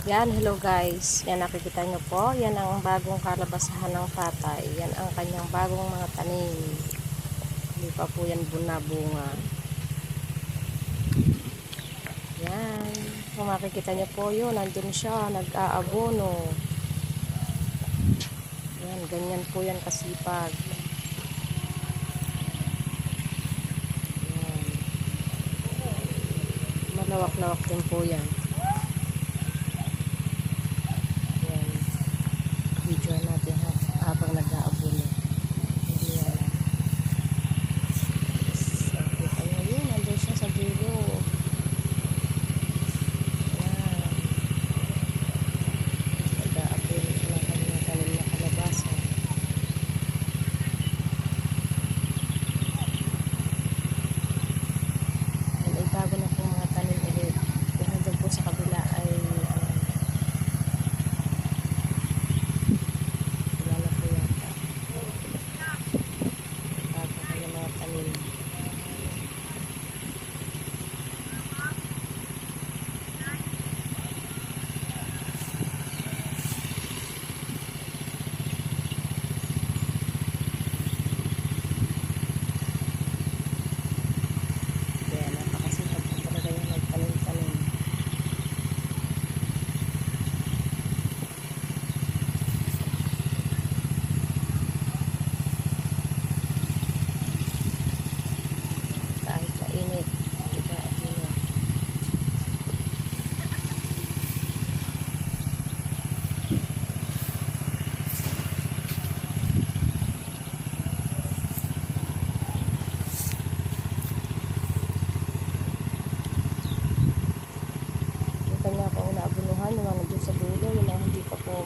Yan, hello guys. Yan, nakikita nyo po. Yan ang bagong kalabasahan ng patay. Yan ang kanyang bagong mga tanim. Hindi pa po yan bunga. Yan. Kung makikita nyo po yun, nandun siya, nag-aabono. Yan, ganyan po yan kasipag. Yan. Malawak-lawak din po yan. Video natin habang nag-aabono. Yan. So, kita nyo yun, nandun siya sa dulo. Yan. Nag-aabono siya ng kanyang tanim na kalabasa. Yan ay bago na pong mga tanim ulit. Kung nandun po sa kabila ay wala na po yata. Bago kanya mga tanim. Kaya napakasipag po talaga yung magtanim-tanim. Kahit mainit, nag-aabono. Yung kanya po naabunuhan, yung mga nandun sa dulo, yung mga hindi pa po